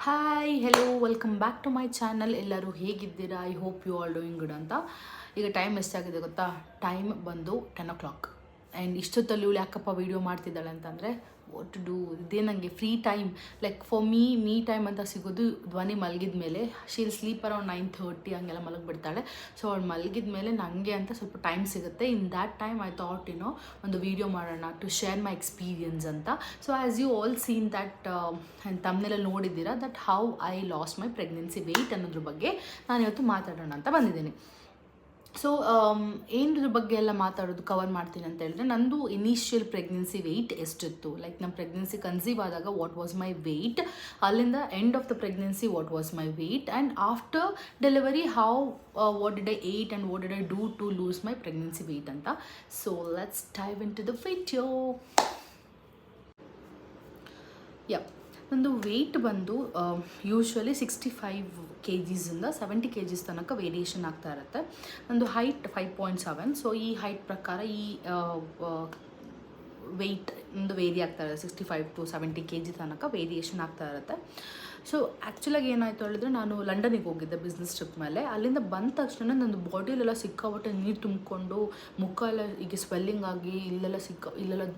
Hi hello welcome back to my channel. ಎಲ್ಲರೂ ಹೇಗಿದ್ದೀರಾ? I hope you all doing good ಅಂತ. ಈಗ time ಎಷ್ಟಾಗಿದೆ ಗೊತ್ತಾ? ಟೈಮ್ ಬಂದು 10 o'clock. ಆ್ಯಂಡ್ ಇಷ್ಟೊತ್ತಲ್ಲಿ ಇವಳು ಯಾಕಪ್ಪ ವೀಡಿಯೋ ಮಾಡ್ತಿದ್ದಾಳೆ ಅಂತಂದರೆ, ವಾಟ್ ಟು ಡೂ, ಇದೇ ನನಗೆ free time. Like for me time ಅಂತ ಸಿಗೋದು ಧ್ವನಿ ಮಲಗಿದ ಮೇಲೆ. ಶೀಲ್ ಸ್ಲೀಪ್ ಅರೌಂಡ್ 9:30 ಹಂಗೆಲ್ಲ ಮಲಗಿಬಿಡ್ತಾಳೆ. ಸೊ ಅವಳು ಮಲಗಿದ ಮೇಲೆ ನನಗೆ ಅಂತ ಸ್ವಲ್ಪ ಟೈಮ್ ಸಿಗುತ್ತೆ. In that time I thought ಒಂದು ವೀಡಿಯೋ ಮಾಡೋಣ ಟು ಶೇರ್ ಮೈ ಎಕ್ಸ್ಪೀರಿಯನ್ಸ್ ಅಂತ. So as you all seen that ತಮ್ಮನೆಲ್ಲ ನೋಡಿದ್ದೀರಾ that how I lost my pregnancy weight ಅನ್ನೋದ್ರ ಬಗ್ಗೆ ನಾನು ಇವತ್ತು ಮಾತಾಡೋಣ ಅಂತ ಬಂದಿದ್ದೀನಿ. ಸೊ ಏನದ್ರ ಬಗ್ಗೆ ಎಲ್ಲ ಮಾತಾಡೋದು ಕವರ್ ಮಾಡ್ತೀನಿ ಅಂತ ಹೇಳಿದ್ರೆ, ನಂದು ಇನಿಷಿಯಲ್ ಪ್ರೆಗ್ನೆನ್ಸಿ ವೆಯ್ಟ್ ಎಷ್ಟಿತ್ತು, ಲೈಕ್ ನಮ್ಮ ಪ್ರೆಗ್ನೆನ್ಸಿ ಕನ್ಸೀವ್ ಆದಾಗ ವಾಟ್ ವಾಸ್ ಮೈ ವೆಯ್ಟ್, ಅಲ್ಲಿಂದ end of the pregnancy what was my weight, and after delivery how what did I eat and what did I do to lose my pregnancy weight ಅಂತ. So let's dive into the video. ನಂದು weight ಬಂದು usually 65 kgs 70 kgs ತನಕ variation ಆಗ್ತಾ ಇರುತ್ತೆ. ನಂದು height 5.7. So ಈ height ಪ್ರಕಾರ ಈ ವೆಯ್ಟ್ ಒಂದು ವೇರಿ ಆಗ್ತಾ ಇರುತ್ತೆ. 65 to 70 kg ತನಕ ವೇರಿಯೇಷನ್ ಆಗ್ತಾ ಇರುತ್ತೆ. ಸೊ ಆ್ಯಕ್ಚುಲಾಗಿ ಏನಾಯಿತು ಹೇಳಿದ್ರೆ, ನಾನು ಲಂಡನಿಗೆ ಹೋಗಿದ್ದೆ ಬಿಸ್ನೆಸ್ ಟ್ರಿಪ್ ಮೇಲೆ. ಅಲ್ಲಿಂದ ಬಂದ ತಕ್ಷಣ ನನ್ನ ಬಾಡಿಲೆಲ್ಲ ಸಿಕ್ಕಾಪಟ್ಟೆ ನೀರು ತುಂಬಿಕೊಂಡು, ಮುಖ ಎಲ್ಲ ಈಗ ಸ್ವೆಲ್ಲಿಂಗ್ ಆಗಿ, ಇಲ್ಲೆಲ್ಲ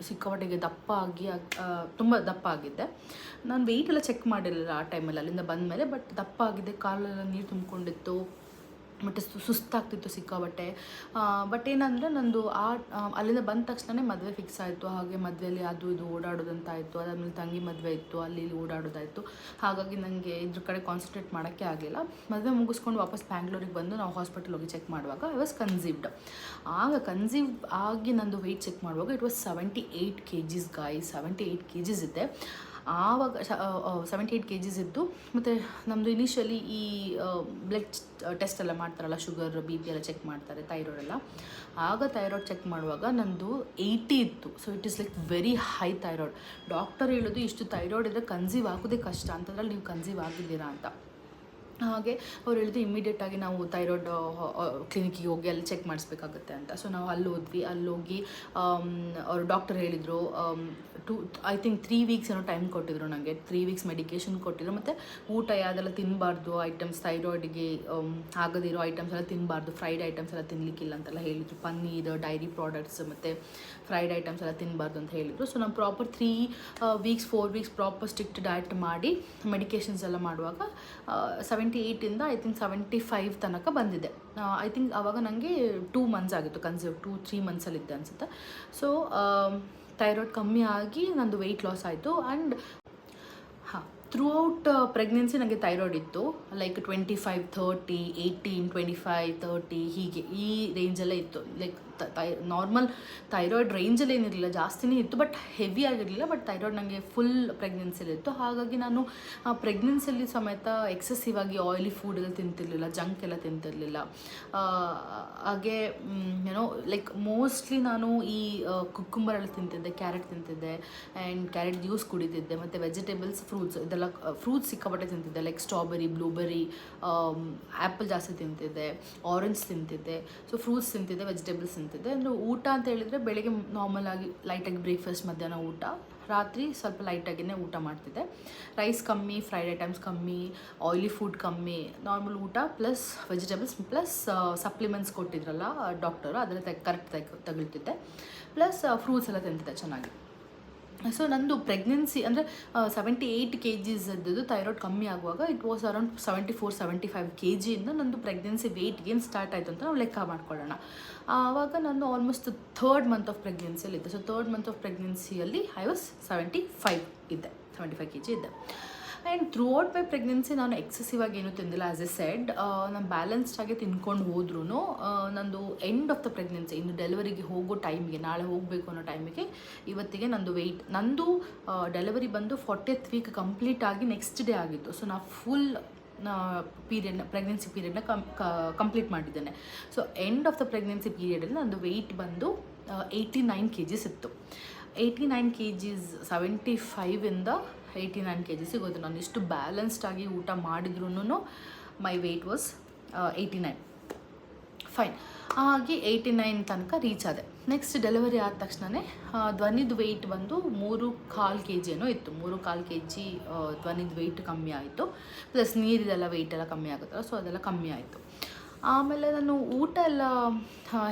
ಸಿಕ್ಕಾಪಟ್ಟೆಗೆ ದಪ್ಪ ಆಗಿ ತುಂಬ ದಪ್ಪ ಆಗಿದ್ದೆ. ನಾನು ವೆಯ್ಟ್ ಎಲ್ಲ ಚೆಕ್ ಮಾಡಿರಲಿಲ್ಲ ಆ ಟೈಮಲ್ಲಿ, ಅಲ್ಲಿಂದ ಬಂದಮೇಲೆ. ಬಟ್ ದಪ್ಪ ಆಗಿದ್ದೆ, ಕಾಲೆಲ್ಲ ನೀರು ತುಂಬಿಕೊಂಡಿತ್ತು, ಮತ್ತು ಸುಸ್ತಾಗ್ತಿತ್ತು ಸಿಕ್ಕಾಬಟ್ಟೆ. ಬಟ್ ಏನಂದರೆ ನಂದು ಅಲ್ಲಿಂದ ಬಂದ ತಕ್ಷಣ ಮದುವೆ ಫಿಕ್ಸ್ ಆಯಿತು. ಹಾಗೆ ಮದುವೆಯಲ್ಲಿ ಅದು ಇದು ಓಡಾಡೋದಂತಾಯಿತು. ಅದಾದಮೇಲೆ ತಂಗಿ ಮದುವೆ ಇತ್ತು, ಅಲ್ಲಿ ಇಲ್ಲಿ ಓಡಾಡೋದಾಯಿತು. ಹಾಗಾಗಿ ನನಗೆ ಇದ್ರ ಕಡೆ ಕಾನ್ಸಂಟ್ರೇಟ್ ಮಾಡೋಕ್ಕೆ ಆಗಲಿಲ್ಲ. ಮದುವೆ ಮುಗಿಸ್ಕೊಂಡು ವಾಪಸ್ ಬ್ಯಾಂಗ್ಳೂರಿಗೆ ಬಂದು ನಾವು ಹಾಸ್ಪಿಟಲ್ ಹೋಗಿ ಚೆಕ್ ಮಾಡುವಾಗ ಐ ವಾಸ್ ಕನ್ಸೀವ್ಡ್. ಆಗ ಕನ್ಸೀವ್ ಆಗಿ ನಂದು ವೆಯ್ಟ್ ಚೆಕ್ ಮಾಡುವಾಗ it was 78 kgs guys. 78 kgs ಇದ್ದೆ ಆವಾಗ. 78 kgs ಇದ್ದು. ಮತ್ತು ನಮ್ಮದು ಇನಿಷಿಯಲಿ ಈ ಬ್ಲಡ್ ಟೆಸ್ಟ್ ಎಲ್ಲ ಮಾಡ್ತಾರಲ್ಲ, ಶುಗರ್ ಬಿ ಪಿ ಎಲ್ಲ ಚೆಕ್ ಮಾಡ್ತಾರೆ, ಥೈರಾಯ್ಡ್ ಎಲ್ಲ. ಆಗ ಥೈರಾಯ್ಡ್ ಚೆಕ್ ಮಾಡುವಾಗ ನಂದು 80 ಇತ್ತು. So it is like very high thyroid. Doctor ಹೇಳೋದು ಇಷ್ಟು ಥೈರಾಯ್ಡ್ ಇದ್ದರೆ ಕನ್ಸೀವ್ ಆಗೋದೇ ಕಷ್ಟ, ಅಂತಂದ್ರಲ್ಲಿ ನೀವು ಕನ್ಸೀವ್ ಆಗಿದ್ದೀರಾ ಅಂತ. ಹಾಗೆ ಅವ್ರು ಹೇಳಿದ್ರು ಇಮ್ಮಿಡಿಯೇಟಾಗಿ ನಾವು ಥೈರಾಯ್ಡ್ ಕ್ಲಿನಿಕ್ಕಿಗೆ ಹೋಗಿ ಅಲ್ಲಿ ಚೆಕ್ ಮಾಡಿಸ್ಬೇಕಾಗುತ್ತೆ ಅಂತ. ಸೊ ನಾವು ಅಲ್ಲೋಗಿ ಅವರು ಡಾಕ್ಟರ್ ಹೇಳಿದರು ಐ ಥಿಂಕ್ 3 weeks ಏನೋ ಟೈಮ್ ಕೊಟ್ಟಿದ್ರು ನನಗೆ. 3 weeks ಮೆಡಿಕೇಷನ್ ಕೊಟ್ಟಿದ್ರು. ಮತ್ತು ಊಟ ಯಾವುದೆಲ್ಲ ತಿನ್ನಬಾರ್ದು ಐಟಮ್ಸ್, ಥೈರಾಯ್ಡಿಗೆ ಆಗದಿರೋ ಐಟಮ್ಸ್ ಎಲ್ಲ ತಿನ್ನಬಾರ್ದು, ಫ್ರೈಡ್ ಐಟಮ್ಸ್ ಎಲ್ಲ ತಿನ್ನಲಿಕ್ಕಿಲ್ಲ ಅಂತೆಲ್ಲ ಹೇಳಿದರು. ಪನ್ನೀರ್, ಡೈರಿ ಪ್ರಾಡಕ್ಟ್ಸ್ ಮತ್ತು ಫ್ರೈಡ್ ಐಟಮ್ಸ್ ಎಲ್ಲ ತಿನ್ನಬಾರ್ದು ಅಂತ ಹೇಳಿದರು. ಸೊ ನಾವು proper 3 weeks 4 weeks proper strict diet ಮಾಡಿ ಮೆಡಿಕೇಷನ್ಸ್ ಎಲ್ಲ ಮಾಡುವಾಗ 78ಇಂದ ಐ ಥಿಂಕ್ 75 ತನಕ ಬಂದಿದೆ. ಐ ಥಿಂಕ್ ಆವಾಗ ನನಗೆ 2 months ಆಗಿತ್ತು ಕನ್ಸೀವ್. 2-3 monthsಲ್ಲಿದ್ದೆ ಅನಿಸುತ್ತೆ. ಸೊ ಥೈರಾಯ್ಡ್ ಕಮ್ಮಿ ಆಗಿ ನಂದು ವೆಯ್ಟ್ ಲಾಸ್ ಆಯಿತು. ಆ್ಯಂಡ್ ಥ್ರೂ ಔಟ್ ಪ್ರೆಗ್ನೆನ್ಸಿ ನನಗೆ ಥೈರಾಯ್ಡ್ ಇತ್ತು. ಲೈಕ್ 25, 30, 18, 25, 30 ಹೀಗೆ ಈ ರೇಂಜಲ್ಲೇ ಇತ್ತು. ಲೈಕ್ ನಾರ್ಮಲ್ ಥೈರಾಯ್ಡ್ ರೇಂಜಲ್ಲಿ ಏನಿರಲಿಲ್ಲ, ಜಾಸ್ತಿನೇ ಇತ್ತು, ಬಟ್ ಹೆವಿ ಆಗಿರಲಿಲ್ಲ. ಬಟ್ ಥೈರಾಯ್ಡ್ ನನಗೆ ಫುಲ್ ಪ್ರೆಗ್ನೆನ್ಸಿಲಿತ್ತು. ಹಾಗಾಗಿ ನಾನು ಪ್ರೆಗ್ನೆನ್ಸಿಯಲ್ಲಿ ಸಮೇತ ಎಕ್ಸೆಸಿವ್ ಆಗಿ ಆಯಿಲಿ ಫುಡ್ ಎಲ್ಲ ತಿಂತಿರಲಿಲ್ಲ, ಜಂಕ್ ಎಲ್ಲ ತಿಂತಿರಲಿಲ್ಲ. ಹಾಗೆ ಲೈಕ್ ಮೋಸ್ಟ್ಲಿ ನಾನು ಈ ಕುಕ್ಕುಂಬರ್ ಎಲ್ಲ ತಿಂತಿದ್ದೆ, ಕ್ಯಾರೆಟ್ ತಿಂತಿದ್ದೆ, ಆ್ಯಂಡ್ ಕ್ಯಾರೆಟ್ ಜ್ಯೂಸ್ ಕುಡಿತಿದ್ದೆ. ಮತ್ತು ವೆಜಿಟೇಬಲ್ಸ್, ಫ್ರೂಟ್ಸ್ ಇದೆಲ್ಲ ಫ್ರೂಟ್ಸ್ ಸಿಕ್ಕಾಪಟ್ಟೆ ತಿಂತಿದ್ದೆ. ಲೈಕ್ ಸ್ಟ್ರಾಬೆರಿ, ಬ್ಲೂಬೆರಿ, ಆ್ಯಪಲ್ ಜಾಸ್ತಿ ತಿಂತಿದ್ದೆ, ಆರೆಂಜ್ ತಿಂತಿದ್ದೆ. ಸೊ ಫ್ರೂಟ್ಸ್ ತಿಂತಿದ್ದೆ, ವೆಜಿಟೇಬಲ್ಸ್ ತಿಂತಿದ್ದೆ. ಅಂದರೆ ಊಟ ಅಂತ ಹೇಳಿದರೆ ಬೆಳಗ್ಗೆ ನಾರ್ಮಲ್ ಆಗಿ ಲೈಟಾಗಿ ಬ್ರೇಕ್ಫಾಸ್ಟ್, ಮಧ್ಯಾಹ್ನ ಊಟ, ರಾತ್ರಿ ಸ್ವಲ್ಪ ಲೈಟಾಗಿಯೇ ಊಟ ಮಾಡ್ತಿದ್ದೆ. ರೈಸ್ ಕಮ್ಮಿ, ಫ್ರೈಡ್ ಐಟಮ್ಸ್ ಕಮ್ಮಿ, ಆಯಿಲಿ ಫುಡ್ ಕಮ್ಮಿ, ನಾರ್ಮಲ್ ಊಟ ಪ್ಲಸ್ ವೆಜಿಟೇಬಲ್ಸ್ ಪ್ಲಸ್ ಸಪ್ಲಿಮೆಂಟ್ಸ್ ಕೊಟ್ಟಿದ್ರಲ್ಲ ಡಾಕ್ಟರು, ಅದರಲ್ಲಿ ಕರೆಕ್ಟ್ ತಗೊಳ್ತಿದ್ದೆ. ಪ್ಲಸ್ ಫ್ರೂಟ್ಸ್ ಎಲ್ಲ ತಿಂತಿದ್ದೆ ಚೆನ್ನಾಗಿ. ಸೊ ನಂದು ಪ್ರೆಗ್ನೆನ್ಸಿ ಅಂದರೆ 78 kgs ಇದ್ದದ್ದು ಥೈರಾಯ್ಡ್ ಕಮ್ಮಿ ಆಗುವಾಗ ಇಟ್ ವಾಸ್ ಅರೌಂಡ್ 74-75 kgಯಿಂದ ನಂದು ಪ್ರೆಗ್ನೆನ್ಸಿ ವೆಯ್ಟ್ ಏನು ಸ್ಟಾರ್ಟ್ ಆಯಿತು ಅಂತ ನಾವು ಲೆಕ್ಕ ಮಾಡ್ಕೊಳ್ಳೋಣ. ಆವಾಗ ನಾನು ಆಲ್ಮೋಸ್ಟ್ 3rd month ಆಫ್ ಪ್ರೆಗ್ನೆನ್ಸಿಯಲ್ಲಿದ್ದೆ. ಸೊ 3rd month ಆಫ್ ಪ್ರೆಗ್ನೆನ್ಸಿಯಲ್ಲಿ ಐ ವಾಸ್ 75 ಇದ್ದೆ, 75 kg ಇದ್ದೆ. And throughout my pregnancy ನಾನು ಎಕ್ಸೆಸಿವ್ ಆಗಿ ಏನೂ ತಿಂದಿಲ್ಲ. ಆ್ಯಸ್ ಎ ಸೆಡ್, ನಾನು ಬ್ಯಾಲೆನ್ಸ್ಡ್ ಆಗಿ ತಿನ್ಕೊಂಡು ಹೋದ್ರೂ ನಂದು ಎಂಡ್ ಆಫ್ ದ ಪ್ರೆಗ್ನೆನ್ಸಿ, ಇನ್ನು ಡೆಲಿವರಿಗೆ ಹೋಗೋ ಟೈಮಿಗೆ, ನಾಳೆ ಹೋಗಬೇಕು ಅನ್ನೋ ಟೈಮಿಗೆ ಇವತ್ತಿಗೆ ನಂದು ವೆಯ್ಟ್, ನಂದು ಡೆಲಿವರಿ ಬಂದು 40th week ಕಂಪ್ಲೀಟ್ ಆಗಿ ನೆಕ್ಸ್ಟ್ ಡೇ ಆಗಿತ್ತು. ಸೊ ನಾನು ಫುಲ್ ಪ್ರೆಗ್ನೆನ್ಸಿ ಪೀರಿಯಡ್ನ ಕಂಪ್ಲೀಟ್ ಮಾಡಿದ್ದೇನೆ. So end of the pregnancy ಪೀರಿಯಡಲ್ಲಿ ನಂದು ವೆಯ್ಟ್ ಬಂದು 89 kgs ಇತ್ತು. 89 kgs, 75ಇಂದ 89 kgs ಸಿಗೋದು. ನಾನು ಇಷ್ಟು ಬ್ಯಾಲೆನ್ಸ್ಡ್ ಆಗಿ ಊಟ ಮಾಡಿದ್ರೂ ಮೈ ವೆಯ್ಟ್ ವಾಸ್ 89. ಫೈನ್. ಹಾಗೆ 89 ತನಕ ರೀಚ್ ಆದೆ. ನೆಕ್ಸ್ಟ್ ಡೆಲಿವರಿ ಆದ ತಕ್ಷಣವೇ ಧ್ವನಿದು ವೆಯ್ಟ್ ಬಂದು 3.25 kg ಏನೋ ಇತ್ತು. 3.25 kg ಧ್ವನಿದು ವೆಯ್ಟ್ ಕಮ್ಮಿ ಆಯಿತು. ಪ್ಲಸ್ ನೀರಿದೆಲ್ಲ ವೆಯ್ಟ್ ಎಲ್ಲ ಕಮ್ಮಿ ಆಗುತ್ತಲ್ಲ, ಸೊ ಅದೆಲ್ಲ ಕಮ್ಮಿ ಆಯಿತು. ಆಮೇಲೆ ನಾನು ಊಟ ಎಲ್ಲ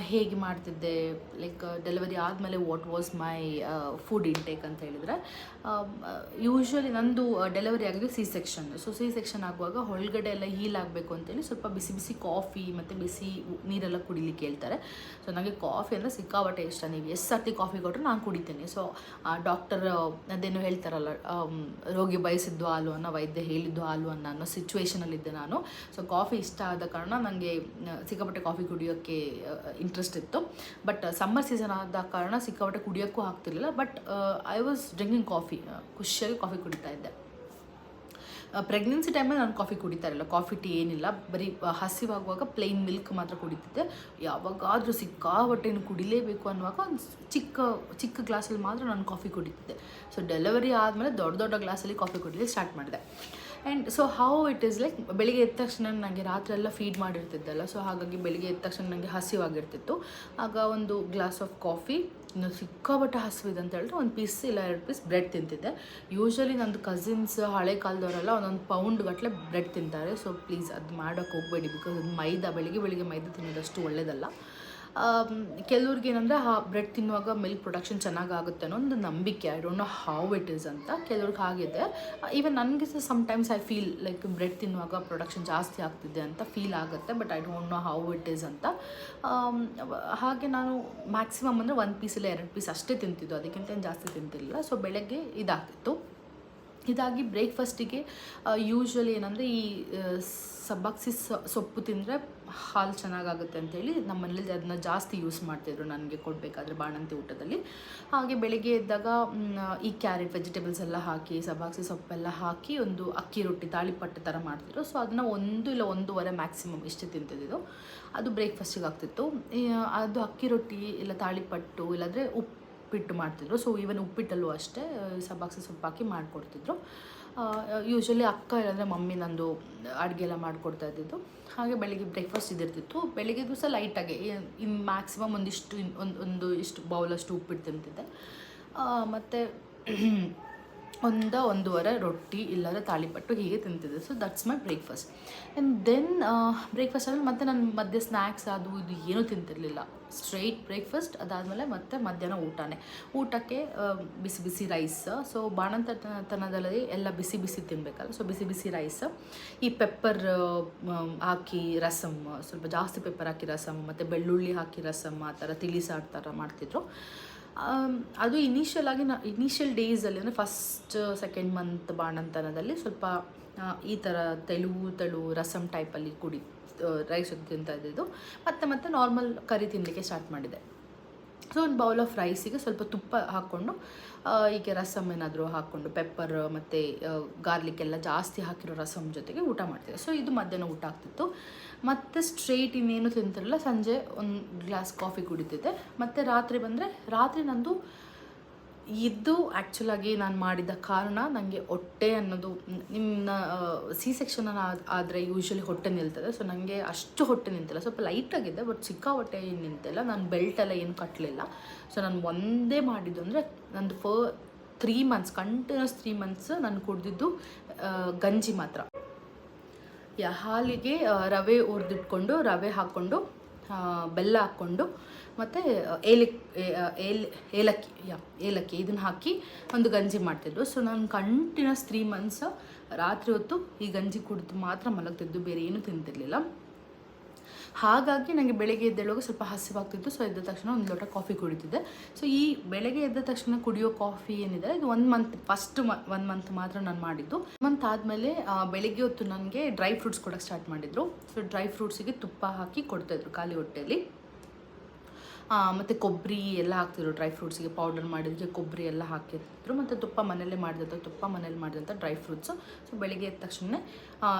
ಹೇಗೆ ಮಾಡ್ತಿದ್ದೆ, ಲೈಕ್ ಡೆಲಿವರಿ ಆದಮೇಲೆ what was my food intake ಅಂತ ಹೇಳಿದರೆ, ಯೂಶ್ವಲಿ ನಂದು ಡೆಲಿವರಿ ಆಗಿದೆ ಸೆಕ್ಷನ್. ಸೊ ಸೆಕ್ಷನ್ ಆಗುವಾಗ ಒಳಗಡೆ ಎಲ್ಲ ಹೀಲ್ ಆಗಬೇಕು ಅಂತೇಳಿ ಸ್ವಲ್ಪ ಬಿಸಿ ಬಿಸಿ ಕಾಫಿ ಮತ್ತು ಬಿಸಿ ನೀರೆಲ್ಲ ಕುಡಿಲಿಕ್ಕೆ ಹೇಳ್ತಾರೆ. ಸೊ ನನಗೆ ಕಾಫಿ ಅಂದರೆ ಸಿಕ್ಕಾಬಟ್ಟೆ ಇಷ್ಟ. ನೀವು ಎಷ್ಟು ಸರ್ತಿ ಕಾಫಿ ಕೊಟ್ಟರು ನಾನು ಕುಡಿತೀನಿ. ಸೊ ಡಾಕ್ಟರ್ ಅದೇನು ಹೇಳ್ತಾರಲ್ಲ, ರೋಗಿ ಬಯಸಿದ್ದು ಹಾಲು ಅನ್ನೋ, ವೈದ್ಯ ಹೇಳಿದ್ದು ಹಾಲು ಅನ್ನೋ ಸಿಚುವೇಷನಲ್ಲಿದ್ದೆ ನಾನು. ಸೊ ಕಾಫಿ ಇಷ್ಟ ಆದ ಕಾರಣ ನನಗೆ ಸಿಕ್ಕಾಪಟ್ಟೆ ಕಾಫಿ ಕುಡಿಯೋಕ್ಕೆ ಇಂಟ್ರೆಸ್ಟ್ ಇತ್ತು. ಬಟ್ ಸಮ್ಮರ್ ಸೀಸನ್ ಆದ ಕಾರಣ ಸಿಕ್ಕಾಪಟ್ಟೆ ಕುಡಿಯೋಕ್ಕೂ ಆಗ್ತಿರ್ಲಿಲ್ಲ. But I was drinking coffee, ಖುಷಿಯಾಗಿ ಕಾಫಿ ಕುಡಿತಾ ಇದ್ದೆ. ಪ್ರೆಗ್ನೆನ್ಸಿ ಟೈಮಲ್ಲಿ ನಾನು ಕಾಫಿ ಕುಡಿತಾ ಇರಲಿಲ್ಲ, ಕಾಫಿ ಟೀ ಏನಿಲ್ಲ, ಬರೀ ಹಸಿವಾಗುವಾಗ ಪ್ಲೇನ್ ಮಿಲ್ಕ್ ಮಾತ್ರ ಕುಡಿತಿದ್ದೆ. ಯಾವಾಗಾದರೂ ಸಿಕ್ಕಾಪಟ್ಟೆನು ಕುಡಿಲೇಬೇಕು ಅನ್ನುವಾಗ ಒಂದು ಚಿಕ್ಕ ಗ್ಲಾಸಲ್ಲಿ ಮಾತ್ರ ನಾನು ಕಾಫಿ ಕುಡಿತಿದ್ದೆ. ಸೊ ಡೆಲಿವರಿ ಆದಮೇಲೆ ದೊಡ್ಡ ಗ್ಲಾಸಲ್ಲಿ ಕಾಫಿ ಕುಡಿಲಿಕ್ಕೆ ಸ್ಟಾರ್ಟ್ ಮಾಡಿದೆ. And so how it is like, ಬೆಳಿಗ್ಗೆ ಎದ್ದ ತಕ್ಷಣ ನನಗೆ ರಾತ್ರಿ ಎಲ್ಲ ಫೀಡ್ ಮಾಡಿರ್ತಿದ್ದಲ್ಲ, ಸೊ ಹಾಗಾಗಿ ಬೆಳಿಗ್ಗೆ ಎದ್ದ ತಕ್ಷಣ ನನಗೆ ಹಸಿವಾಗಿರ್ತಿತ್ತು. ಆಗ ಒಂದು ಗ್ಲಾಸ್ ಆಫ್ ಕಾಫಿ, ಇನ್ನು ಸಿಕ್ಕಾಪಟ್ಟೆ ಹಸಿವಿದೆ ಅಂತ ಹೇಳಿದ್ರೆ 1 ಪೀಸ್ ಇಲ್ಲ 2 ಪೀಸ್ ಬ್ರೆಡ್ ತಿಂತಿದ್ದೆ. ಯೂಶ್ವಲಿ ನಂದು ಕಸಿನ್ಸ್ ಹಳೆ ಕಾಲದವರೆಲ್ಲ 1 ಪೌಂಡ್ ಗಟ್ಟಲೆ ಬ್ರೆಡ್ ತಿಂತಾರೆ. ಸೊ ಪ್ಲೀಸ್ ಅದು ಮಾಡೋಕ್ಕೆ ಹೋಗಬೇಡಿ, ಬಿಕಾಸ್ ಅದು ಮೈದಾ, ಬೆಳಿಗ್ಗೆ ಮೈದಾ ತಿನ್ನೋದಷ್ಟು ಒಳ್ಳೆಯದಲ್ಲ. ಕೆಲವ್ರಿಗೆ ಏನಂದರೆ ಬ್ರೆಡ್ ತಿನ್ನುವಾಗ ಮಿಲ್ಕ್ ಪ್ರೊಡಕ್ಷನ್ ಚೆನ್ನಾಗಾಗುತ್ತೆ ಅನ್ನೋ ಒಂದು ನಂಬಿಕೆ. I don't know how it is ಅಂತ. ಕೆಲವ್ರಿಗೆ ಆಗಿದೆ. ಈವನ್ ನನಗೆ sometimes I feel like bread ತಿನ್ನುವಾಗ ಪ್ರೊಡಕ್ಷನ್ ಜಾಸ್ತಿ ಆಗ್ತಿದೆ ಅಂತ ಫೀಲ್ ಆಗುತ್ತೆ. But I don't know how it is ಅಂತ. ಹಾಗೆ ನಾನು ಮ್ಯಾಕ್ಸಿಮಮ್ ಅಂದರೆ 1 ಪೀಸ್ ಇಲ್ಲ 2 ಪೀಸ್ ಅಷ್ಟೇ ತಿಂತಿದ್ದು, ಅದಕ್ಕಿಂತ ಏನು ಜಾಸ್ತಿ ತಿಂತಿರಲಿಲ್ಲ. ಸೊ ಬೆಳಗ್ಗೆ ಇದಾಗ್ತಿತ್ತು. ಇದಾಗಿ ಬ್ರೇಕ್ಫಾಸ್ಟಿಗೆ ಯೂಶ್ವಲಿ ಏನಂದರೆ ಈ ಸಬ್ಬಕ್ಸಿ ಸೊಪ್ಪು ತಿಂದರೆ ಹಾಲು ಚೆನ್ನಾಗಾಗುತ್ತೆ ಅಂಥೇಳಿ ನಮ್ಮ ಮನೇಲಿ ಅದನ್ನ ಜಾಸ್ತಿ ಯೂಸ್ ಮಾಡ್ತಿದ್ರು ನನಗೆ ಕೊಡಬೇಕಾದ್ರೆ ಬಾಣಂತಿ ಊಟದಲ್ಲಿ. ಹಾಗೆ ಬೆಳಿಗ್ಗೆ ಎದ್ದಾಗ ಈ ಕ್ಯಾರೆಟ್ ವೆಜಿಟೇಬಲ್ಸ್ ಎಲ್ಲ ಹಾಕಿ, ಸಬ್ಬಕ್ಸಿ ಸೊಪ್ಪೆಲ್ಲ ಹಾಕಿ ಒಂದು ಅಕ್ಕಿ ರೊಟ್ಟಿ ತಾಳಿಪಟ್ಟು ಥರ ಮಾಡ್ತಿದ್ರು. ಸೊ ಅದನ್ನು 1 ಇಲ್ಲ 1.5 ಮ್ಯಾಕ್ಸಿಮಮ್ ಇಷ್ಟು ತಿಂತಿದ್ದು. ಅದು ಬ್ರೇಕ್ಫಾಸ್ಟಿಗೆ ಆಗ್ತಿತ್ತು. ಅದು ಅಕ್ಕಿ ರೊಟ್ಟಿ ಇಲ್ಲ ತಾಳಿಪಟ್ಟು ಇಲ್ಲಾಂದರೆ ಉಪ್ಪಿಟ್ಟು ಮಾಡ್ತಿದ್ರು. ಸೊ ಈವನ್ ಉಪ್ಪಿಟ್ಟಲ್ಲೂ ಅಷ್ಟೇ ಸಬ್ಬಕ್ಸಿ ಸೊಪ್ಪು ಹಾಕಿ ಮಾಡಿಕೊಡ್ತಿದ್ರು. ಯೂಶ್ವಲಿ ಅಕ್ಕ ಇಲ್ಲಾಂದರೆ ಮಮ್ಮಿ ನಂದು ಅಡುಗೆ ಎಲ್ಲ ಮಾಡಿಕೊಡ್ತಾ ಇದ್ದಿದ್ದು. ಹಾಗೆ ಬೆಳಿಗ್ಗೆ ಬ್ರೇಕ್ಫಾಸ್ಟ್ ಇದಿರ್ತಿತ್ತು. ಬೆಳಿಗ್ಗೆ ದಿವಸ ಲೈಟಾಗಿ ಇನ್ನು ಮ್ಯಾಕ್ಸಿಮಮ್ ಒಂದು ಇಷ್ಟು ಬೌಲಷ್ಟು ಉಪ್ಪಿಟ್ಟು ತಿಂತಿದ್ದೆ. ಮತ್ತು 1.5 ರೊಟ್ಟಿ ಇಲ್ಲಾಂದರೆ ತಾಳಿಪಟ್ಟು ಹೀಗೆ ತಿಂತಿದ್ದೆ. So that's my breakfast. And then breakfast ಆದಮೇಲೆ ಮತ್ತೆ ನಾನು ಮಧ್ಯೆ ಸ್ನ್ಯಾಕ್ಸ್ ಅದು ಇದು ಏನೂ ತಿಂತಿರಲಿಲ್ಲ. ಸ್ಟ್ರೈಟ್ ಬ್ರೇಕ್ಫಾಸ್ಟ್, ಅದಾದಮೇಲೆ ಮತ್ತೆ ಮಧ್ಯಾಹ್ನ ಊಟಕ್ಕೆ ಬಿಸಿ ಬಿಸಿ ರೈಸ್. ಸೊ ಬಾಣಂತನದಲ್ಲಿ ಎಲ್ಲ ಬಿಸಿ ಬಿಸಿ ತಿನ್ನಬೇಕಲ್ಲ, ಸೊ ಬಿಸಿ ಬಿಸಿ ರೈಸ್, ಈ ಪೆಪ್ಪರ್ ಹಾಕಿ ರಸಮ್, ಸ್ವಲ್ಪ ಜಾಸ್ತಿ ಪೆಪ್ಪರ್ ಹಾಕಿ ರಸಮ್ ಮತ್ತು ಬೆಳ್ಳುಳ್ಳಿ ಹಾಕಿ ರಸಮ್, ಆ ಥರ ತಿಳಿಸಾರು ಥರ ಮಾಡ್ತಿದ್ರು. ಅದು ಇನಿಷಿಯಲ್ ಡೇಸಲ್ಲಿ ಅಂದರೆ ಫಸ್ಟ್ ಸೆಕೆಂಡ್ ಮಂತ್ ಬಾಣಂತನದಲ್ಲಿ ಸ್ವಲ್ಪ ಈ ಥರ ತೆಳು ರಸಮ್ ಟೈಪಲ್ಲಿ ರೈಸ್ ತಿಂತಾ ಇದ್ದಿದ್ದು. ಮತ್ತೆ ನಾರ್ಮಲ್ ಕರಿ ತಿನ್ನಲಿಕ್ಕೆ ಸ್ಟಾರ್ಟ್ ಮಾಡಿದೆ. ಸೊ ಒಂದು ಬೌಲ್ ಆಫ್ ರೈಸಿಗೆ ಸ್ವಲ್ಪ ತುಪ್ಪ ಹಾಕ್ಕೊಂಡು, ಹೀಗೆ ರಸಮ್ ಏನಾದರೂ ಹಾಕ್ಕೊಂಡು ಪೆಪ್ಪರ್ ಮತ್ತು ಗಾರ್ಲಿಕ್ ಎಲ್ಲ ಜಾಸ್ತಿ ಹಾಕಿರೋ ರಸಮ್ ಜೊತೆಗೆ ಊಟ ಮಾಡ್ತಿದ್ದೆ. ಸೊ ಇದು ಮಧ್ಯಾಹ್ನ ಊಟ ಆಗ್ತಿತ್ತು. ಮತ್ತು ಸ್ಟ್ರೈಟ್ ಇನ್ನೇನು ತಿಂತಿರಲಿಲ್ಲ. ಸಂಜೆ 1 ಗ್ಲಾಸ್ ಕಾಫಿ ಕುಡಿತಿದ್ದೆ. ಮತ್ತು ರಾತ್ರಿ ನಂದು ಇದು ಆ್ಯಕ್ಚುಲಾಗಿ ನಾನು ಮಾಡಿದ ಕಾರಣ, ನನಗೆ ಹೊಟ್ಟೆ ಅನ್ನೋದು ನಿಮ್ಮ ಸೆಕ್ಷನ್ ಆದರೆ ಯೂಶ್ವಲಿ ಹೊಟ್ಟೆ ನಿಲ್ತದೆ. ಸೊ ನನಗೆ ಅಷ್ಟು ಹೊಟ್ಟೆ ನಿಂತಿಲ್ಲ, ಸ್ವಲ್ಪ ಲೈಟಾಗಿದ್ದೆ, ಬಟ್ ಸಿಕ್ಕಾಪಟ್ಟೆ ಏನು ನಿಂತಿಲ್ಲ. ನಾನು ಬೆಲ್ಟೆಲ್ಲ ಏನು ಕಟ್ಟಲಿಲ್ಲ. ಸೊ ನಾನು ಒಂದೇ ಮಾಡಿದ್ದು ಅಂದರೆ ನಂದು 3 ಮಂತ್ಸ್ ಕಂಟಿನ್ಯೂಸ್ 3 ಮಂತ್ಸ್ ನಾನು ಕುಡಿದಿದ್ದು ಗಂಜಿ ಮಾತ್ರ. ಹಾಲಿಗೆ ರವೆ ಹುರಿದಿಟ್ಕೊಂಡು, ರವೆ ಹಾಕ್ಕೊಂಡು, ಬೆಲ್ಲ ಹಾಕ್ಕೊಂಡು ಮತ್ತು ಏಲಕ್ಕಿ ಇದನ್ನು ಹಾಕಿ ಒಂದು ಗಂಜಿ ಮಾಡ್ತಿದ್ರು. ಸೊ ನಾನು ಕಂಟಿನ್ಯೂಸ್ 3 ಮಂತ್ಸ್ ರಾತ್ರಿ ಹೊತ್ತು ಈ ಗಂಜಿ ಕುಡಿದು ಮಾತ್ರ ಮಲಗ್ತಿದ್ದು, ಬೇರೆ ಏನೂ ತಿಂತಿರಲಿಲ್ಲ. ಹಾಗಾಗಿ ನನಗೆ ಬೆಳಗ್ಗೆ ಎದ್ದೇಳುವಾಗ ಸ್ವಲ್ಪ ಹಸಿವಾಗ್ತಿತ್ತು. ಸೊ ಎದ್ದ ತಕ್ಷಣ 1 ಲೋಟ ಕಾಫಿ ಕುಡಿತಿದ್ದೆ. ಸೊ ಈ ಬೆಳಗ್ಗೆ ಎದ್ದ ತಕ್ಷಣ ಕುಡಿಯೋ ಕಾಫಿ ಏನಿದೆ ಇದು 1 ಮಂತ್, ಫಸ್ಟ್ 1 ಮಂತ್ ಮಾತ್ರ ನಾನು ಮಾಡಿದ್ದು. ಮಂತ್ ಆದಮೇಲೆ ಬೆಳಗ್ಗೆ ಹೊತ್ತು ನನಗೆ ಡ್ರೈ ಫ್ರೂಟ್ಸ್ ಕೊಡೋಕ್ಕೆ ಸ್ಟಾರ್ಟ್ ಮಾಡಿದರು. ಸೊ ಡ್ರೈ ಫ್ರೂಟ್ಸಿಗೆ ತುಪ್ಪ ಹಾಕಿ ಕೊಡ್ತಾಯಿದ್ರು ಖಾಲಿ ಹೊಟ್ಟೆಯಲ್ಲಿ. ಮತ್ತು ಕೊಬ್ಬರಿ ಎಲ್ಲ ಹಾಕ್ತಿದ್ರು ಡ್ರೈ ಫ್ರೂಟ್ಸಿಗೆ, ಪೌಡರ್ ಮಾಡಿದ್ದಕ್ಕೆ ಕೊಬ್ಬರಿ ಎಲ್ಲ ಹಾಕಿರ್ತಿದ್ರು. ಮತ್ತು ತುಪ್ಪ ಮನೇಲಿ ಮಾಡಿದಂಥ ಡ್ರೈ ಫ್ರೂಟ್ಸು. ಸೊ ಬೆಳಿಗ್ಗೆ ಎದ್ದ ತಕ್ಷಣ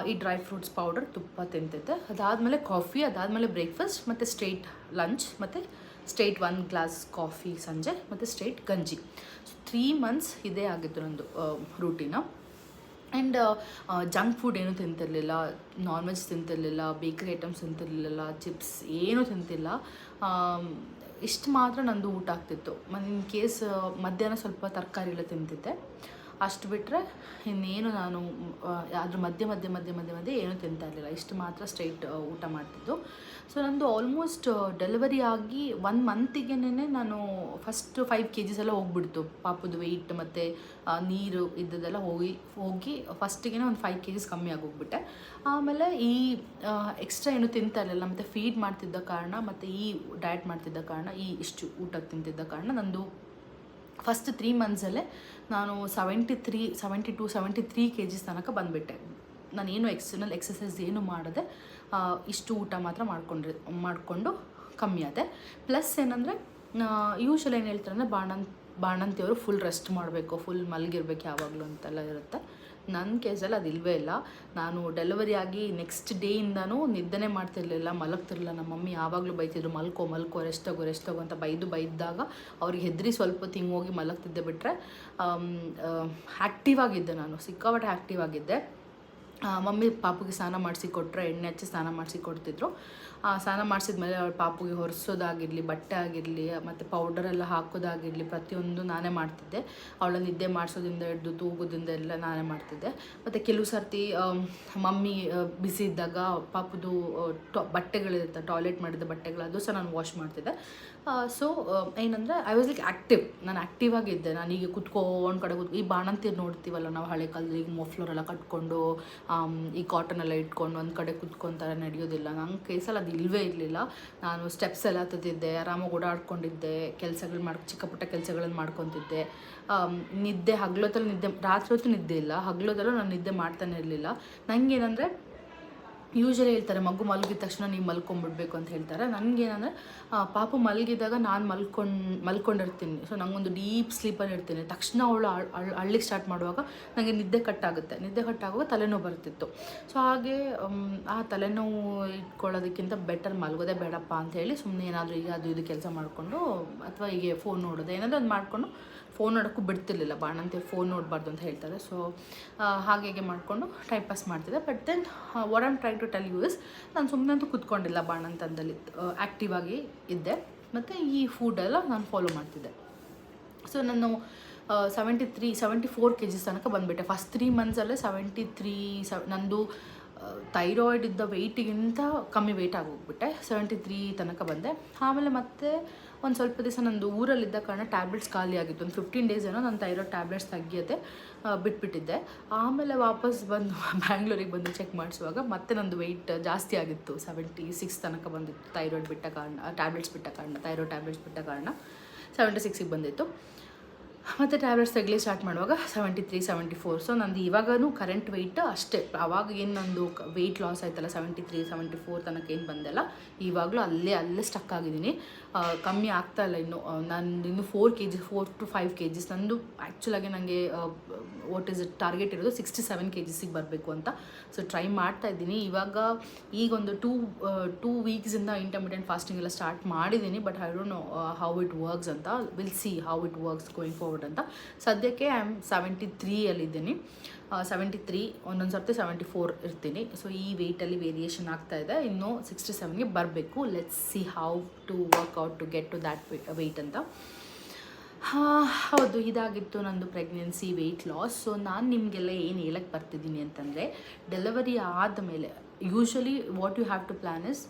ಈ ಡ್ರೈ ಫ್ರೂಟ್ಸ್ ಪೌಡರ್ ತುಪ್ಪ ತಿಂತಿದ್ದೆ. ಅದಾದಮೇಲೆ ಕಾಫಿ, ಅದಾದಮೇಲೆ ಬ್ರೇಕ್ಫಾಸ್ಟ್, ಮತ್ತು ಸ್ಟ್ರೈಟ್ ಲಂಚ್, ಮತ್ತು ಸ್ಟ್ರೈಟ್ 1 ಗ್ಲಾಸ್ ಕಾಫಿ ಸಂಜೆ, ಮತ್ತು ಸ್ಟ್ರೈಟ್ ಗಂಜಿ. ಸೊ 3 ಮಂತ್ಸ್ ಇದೇ ಆಗಿತ್ತು ನಂದು ರೂಟೀನ. ಆ್ಯಂಡ್ ಜಂಕ್ ಫುಡ್ ಏನೂ ತಿಂತಿರಲಿಲ್ಲ, non veg ತಿಂತಿರಲಿಲ್ಲ, bakery items ತಿಂತಿರಲಿಲ್ಲ, chips ಏನೂ ತಿಂತಿಲ್ಲ. ಇಷ್ಟು ಮಾತ್ರ ನಂದು ಊಟ ಆಗ್ತಿತ್ತು. ಇನ್ ಕೇಸ್ ಮಧ್ಯಾಹ್ನ ಸ್ವಲ್ಪ ತರಕಾರಿ ಎಲ್ಲ ತಿಂತಿದ್ದೆ, ಅಷ್ಟು ಬಿಟ್ಟರೆ ಇನ್ನೇನು ನಾನು ಅದ್ರ ಮಧ್ಯೆ ಏನೂ ತಿಂತಾ ಇರಲಿಲ್ಲ. ಇಷ್ಟು ಮಾತ್ರ ಸ್ಟ್ರೈಟ್ ಊಟ ಮಾಡ್ತಿದ್ದು. ಸೊ ನಂದು ಆಲ್ಮೋಸ್ಟ್ ಡೆಲಿವರಿ ಆಗಿ 1 ಮಂತಿಗೆನೇ ನಾನು ಫಸ್ಟ್ 5 kgs ಎಲ್ಲ ಹೋಗ್ಬಿಡ್ತು. ಪಾಪದ ವೆಯ್ಟ್ ಮತ್ತು ನೀರು ಇದ್ದದೆಲ್ಲ ಹೋಗಿ ಫಸ್ಟಿಗೆ ಒಂದು 5 kgs ಕಮ್ಮಿ ಆಗೋಗ್ಬಿಟ್ಟೆ. ಆಮೇಲೆ ಈ ಎಕ್ಸ್ಟ್ರಾ ಏನು ತಿಂತಾ ಇರಲಿಲ್ಲ, ಮತ್ತು ಫೀಡ್ ಮಾಡ್ತಿದ್ದ ಕಾರಣ ಮತ್ತು ಈ ಡಯಟ್ ಮಾಡ್ತಿದ್ದ ಕಾರಣ, ಇಷ್ಟು ಊಟ ತಿಂತಿದ್ದ ಕಾರಣ ನಂದು ಫಸ್ಟ್ 3 ಮಂತ್ಸಲ್ಲೇ ನಾನು 73 kgs ತನಕ ಬಂದುಬಿಟ್ಟೆ. ನಾನೇನು ಎಕ್ಸ್ಟರ್ನಲ್ ಎಕ್ಸಸೈಸ್ ಏನು ಮಾಡದೆ ಇಷ್ಟು ಊಟ ಮಾತ್ರ ಮಾಡಿಕೊಂಡು ಕಮ್ಮಿ ಆದೆ. ಪ್ಲಸ್ ಏನಂದರೆ ಯೂಶ್ವಲಿ ಏನು ಹೇಳ್ತಾರೆ ಅಂದರೆ ಬಾಣಂತಿಯವರು ಫುಲ್ ರೆಸ್ಟ್ ಮಾಡಬೇಕು, ಫುಲ್ ಮಲಗಿರ್ಬೇಕು ಯಾವಾಗಲೂ ಅಂತೆಲ್ಲ ಇರುತ್ತೆ. ನನ್ನ ಕೇಸಲ್ಲಿ ಅದು ಇಲ್ಲವೇ ಇಲ್ಲ. ನಾನು ಡೆಲಿವರಿ ಆಗಿ ನೆಕ್ಸ್ಟ್ ಡೇಯಿಂದನೂ ನಿದ್ದೆನೇ ಮಾಡ್ತಿರ್ಲಿಲ್ಲ, ಮಲಗ್ತಿರಲಿಲ್ಲ. ನಮ್ಮ ಮಮ್ಮಿ ಯಾವಾಗಲೂ ಬೈತಿದ್ರು, ಮಲ್ಕೋ ರೆಸ್ಟ್ ತಗೋ ಅಂತ ಬೈದಾಗ ಅವ್ರಿಗೆ ಹೆದರಿ ಸ್ವಲ್ಪ ಹೊತ್ತು ಹಿಂಗೆ ಹೋಗಿ ಮಲಗ್ತಿದ್ದೆ. ಬಿಟ್ಟರೆ ಆ್ಯಕ್ಟಿವ್ ಆಗಿದ್ದೆ, ನಾನು ಸಿಕ್ಕಾಪಟ್ಟೆ ಆ್ಯಕ್ಟಿವ್ ಆಗಿದ್ದೆ. ಮಮ್ಮಿ ಪಾಪುಗೆ ಸ್ನಾನ ಮಾಡಿಸಿ ಕೊಟ್ಟರೆ, ಎಣ್ಣೆ ಹಚ್ಚಿ ಸ್ನಾನ ಮಾಡಿಸಿ ಕೊಡ್ತಿದ್ರು. ಸ್ನಾನ ಮಾಡಿಸಿದ್ಮೇಲೆ ಅವಳು ಪಾಪುಗೆ ಹೊರಿಸೋದಾಗಿರಲಿ, ಬಟ್ಟೆ ಆಗಿರಲಿ, ಮತ್ತು ಪೌಡರೆಲ್ಲ ಹಾಕೋದಾಗಿರಲಿ, ಪ್ರತಿಯೊಂದು ನಾನೇ ಮಾಡ್ತಿದ್ದೆ. ಅವಳ ನಿದ್ದೆ ಮಾಡಿಸೋದ್ರಿಂದ ಹಿಡಿದು ತೂಗೋದ್ರಿಂದ ಎಲ್ಲ ನಾನೇ ಮಾಡ್ತಿದ್ದೆ. ಮತ್ತು ಕೆಲವು ಸರ್ತಿ ಮಮ್ಮಿ ಬಿಸಿ ಇದ್ದಾಗ ಪಾಪುದು ಬಟ್ಟೆಗಳಿರುತ್ತೆ, ಟಾಯ್ಲೆಟ್ ಮಾಡಿದ ಬಟ್ಟೆಗಳು, ಅದು ಸಹ ನಾನು ವಾಶ್ ಮಾಡ್ತಿದ್ದೆ. ಸೊ ಏನಂದರೆ ಐ ವಾಸ್ ಲೈಕ್ ಆ್ಯಕ್ಟಿವ್. ನಾನು ಆ್ಯಕ್ಟಿವ್ ಆಗಿದ್ದೆ. ನಾನೀಗ ಈ ಬಾಣಂತಿರು ನೋಡ್ತೀವಲ್ಲ ನಾವು ಹಳೆ ಕಾಲದಲ್ಲಿ, ಈಗ ಮೊಫ್ಲರೆಲ್ಲ ಕಟ್ಕೊಂಡು ಈ ಕಾಟನೆಲ್ಲ ಇಟ್ಕೊಂಡು ಒಂದು ಕಡೆ ಕುತ್ಕೊತಾರೆ, ನಡೆಯೋದಿಲ್ಲ. ನನ್ನ ಕೇಸಲ್ಲಿ ಅದು ಇಲ್ಲವೇ ಇರಲಿಲ್ಲ. ನಾನು ಸ್ಟೆಪ್ಸ್ ಎಲ್ಲ ಹತ್ತಿದ್ದೆ, ಆರಾಮಾಗಿ ಓಡಾಡ್ಕೊಂಡಿದ್ದೆ, ಚಿಕ್ಕ ಪುಟ್ಟ ಕೆಲಸಗಳನ್ನು ಮಾಡ್ಕೊತಿದ್ದೆ. ನಿದ್ದೆ ರಾತ್ರಿ ಹೊತ್ತು ನಿದ್ದೆ ಇಲ್ಲ, ಹಗಲೊತ್ತಲ್ಲೂ ನಾನು ನಿದ್ದೆ ಮಾಡ್ತಾನೆ ಇರಲಿಲ್ಲ. ನನಗೇನಂದರೆ ಯೂಶ್ವಲಿ ಹೇಳ್ತಾರೆ ಮಗು ಮಲಗಿದ ತಕ್ಷಣ ನೀವು ಮಲ್ಕೊಂಡ್ಬಿಡ್ಬೇಕು ಅಂತ ಹೇಳ್ತಾರೆ. ನನಗೇನಂದರೆ ಪಾಪು ಮಲಗಿದಾಗ ನಾನು ಮಲ್ಕೊಂಡಿರ್ತೀನಿ. ಸೊ ನನಗೊಂದು ಡೀಪ್ ಸ್ಲೀಪಲ್ಲಿ ಇರ್ತೀನಿ. ತಕ್ಷಣ ಅವಳು ಅಳ್ಳಿಕ್ಕೆ ಸ್ಟಾರ್ಟ್ ಮಾಡುವಾಗ ನನಗೆ ನಿದ್ದೆ ಕಟ್ಟಾಗುವಾಗ ತಲೆನೋವು ಬರ್ತಿತ್ತು. ಸೊ ಹಾಗೆ ಆ ತಲೆನೋವು ಇಟ್ಕೊಳ್ಳೋದಕ್ಕಿಂತ ಬೆಟರ್ ಮಲಗೋದೇ ಬೇಡಪ್ಪ ಅಂತ ಹೇಳಿ ಸುಮ್ಮನೆ ಏನಾದರೂ ಈಗ ಅದು ಇದು ಕೆಲಸ ಮಾಡಿಕೊಂಡು, ಅಥವಾ ಹೀಗೆ ಫೋನ್ ನೋಡೋದು ಏನಾದರೂ ಅದು ಮಾಡಿಕೊಂಡು, ಫೋನ್ ನೋಡೋಕ್ಕೂ ಬಿಡ್ತಿರ್ಲಿಲ್ಲ. ಬಾಣಂತಿ ಫೋನ್ ನೋಡಬಾರ್ದು ಅಂತ ಹೇಳ್ತಾರೆ. ಸೊ ಹಾಗೆ ಮಾಡಿಕೊಂಡು ಟೈಮ್ ಪಾಸ್ ಮಾಡ್ತಿದ್ದೆ. But then what I'm trying to tell you is, ನಾನು ಸುಮ್ಮನೆ ಅಂತೂ ಕೂತ್ಕೊಂಡಿಲ್ಲ, ಬಾಣಂತನದಲ್ಲಿ ಆ್ಯಕ್ಟಿವ್ ಆಗಿ ಇದ್ದೆ. ಮತ್ತು ಈ ಫುಡ್ಡೆಲ್ಲ ನಾನು ಫಾಲೋ ಮಾಡ್ತಿದ್ದೆ. ಸೊ ನಾನು 74 kgs ತನಕ ಬಂದುಬಿಟ್ಟೆ. ಫಸ್ಟ್ 3 ಮಂತ್ಸಲ್ಲೇ 73. ನಂದು ಥೈರಾಯ್ಡ್ ಇದ್ದ ವೆಯ್ಟಿಗಿಂತ ಕಮ್ಮಿ ವೆಯ್ಟ್ ಆಗೋಗ್ಬಿಟ್ಟೆ. 73 ತನಕ ಬಂದೆ. ಆಮೇಲೆ ಮತ್ತೆ ಒಂದು ಸ್ವಲ್ಪ ದಿವಸ ನಂದು ಊರಲ್ಲಿದ್ದ ಕಾರಣ ಟ್ಯಾಬ್ಲೆಟ್ಸ್ ಖಾಲಿ ಆಗಿತ್ತು. ಒಂದು 15 days ಏನೋ ನಾನು ಥೈರಾಯ್ಡ್ ಟ್ಯಾಬ್ಲೆಟ್ಸ್ ತೆಗಿಯೋದೆ ಬಿಟ್ಬಿಟ್ಟಿದ್ದೆ. ಆಮೇಲೆ ವಾಪಸ್ ಬಂದು ಬ್ಯಾಂಗ್ಳೂರಿಗೆ ಬಂದು ಚೆಕ್ ಮಾಡಿಸುವಾಗ ಮತ್ತೆ ನಂದು ವೆಯ್ಟ್ ಜಾಸ್ತಿ ಆಗಿತ್ತು. 76 ತನಕ ಬಂದಿತ್ತು. ಥೈರಾಯ್ಡ್ ಟ್ಯಾಬ್ಲೆಟ್ಸ್ ಬಿಟ್ಟ ಕಾರಣ 76ಗೆ ಬಂದಿತ್ತು. ಮತ್ತು ಟ್ಯಾಬ್ಲೆಟ್ಸ್ ತೆಗಲಿ ಸ್ಟಾರ್ಟ್ ಮಾಡುವಾಗ 73, 74. ಸೊ ನಂದು ಇವಾಗೂ ಕರೆಂಟ್ ವೆಯ್ಟ್ ಅಷ್ಟೇ. ಆವಾಗ ಏನು ನಂದು ವೆಯ್ಟ್ ಲಾಸ್ ಆಯ್ತಲ್ಲ 73, 74 ತನಕ ಏನು ಬಂದೆಲ್ಲ, ಇವಾಗಲೂ ಅಲ್ಲೇ ಸ್ಟಕ್ ಆಗಿದ್ದೀನಿ. ಕಮ್ಮಿ ಆಗ್ತಾಯಿಲ್ಲ ಇನ್ನು. ಇನ್ನು 4 to 5 kgs ನಂದು ಆ್ಯಕ್ಚುಲಾಗಿ ನನಗೆ ಟಾರ್ಗೆಟ್ ಇರೋದು 67 kgsಗೆ ಬರಬೇಕು ಅಂತ. ಸೊ ಟ್ರೈ ಮಾಡ್ತಾ ಇದ್ದೀನಿ. ಈಗೊಂದು 2 ವೀಕ್ಸಿಂದ ಇಂಟರ್ಮಿಡಿಯೆಂಟ್ ಫಾಸ್ಟಿಂಗ್ ಎಲ್ಲ ಸ್ಟಾರ್ಟ್ ಮಾಡಿದ್ದೀನಿ. But I don't know how it works ಅಂತ. Will see how it works going forward ಅಂತ. ಸದ್ಯಕ್ಕೆ ಐ ಆಮ್ 73ಯಲ್ಲಿದ್ದೀನಿ. 73, ಒಂದೊಂದು ಸರ್ತಿ 74 ಇರ್ತೀನಿ. ಸೊ ಈ ವೆಯ್ಟಲ್ಲಿ ವೇರಿಯೇಷನ್ ಆಗ್ತಾಯಿದೆ. ಇನ್ನು 67ಗೆ ಬರಬೇಕು. Let's see how to work out to get to that weight ಅಂತ. ಹೌದು, ಇದಾಗಿತ್ತು ನಂದು ಪ್ರೆಗ್ನೆನ್ಸಿ ವೆಯ್ಟ್ ಲಾಸ್. ಸೊ ನಾನು ನಿಮಗೆಲ್ಲ ಏನು ಹೇಳಕ್ಕೆ ಬರ್ತಿದ್ದೀನಿ ಅಂತಂದರೆ, ಡೆಲಿವರಿ ಆದಮೇಲೆ usually what you have to plan is,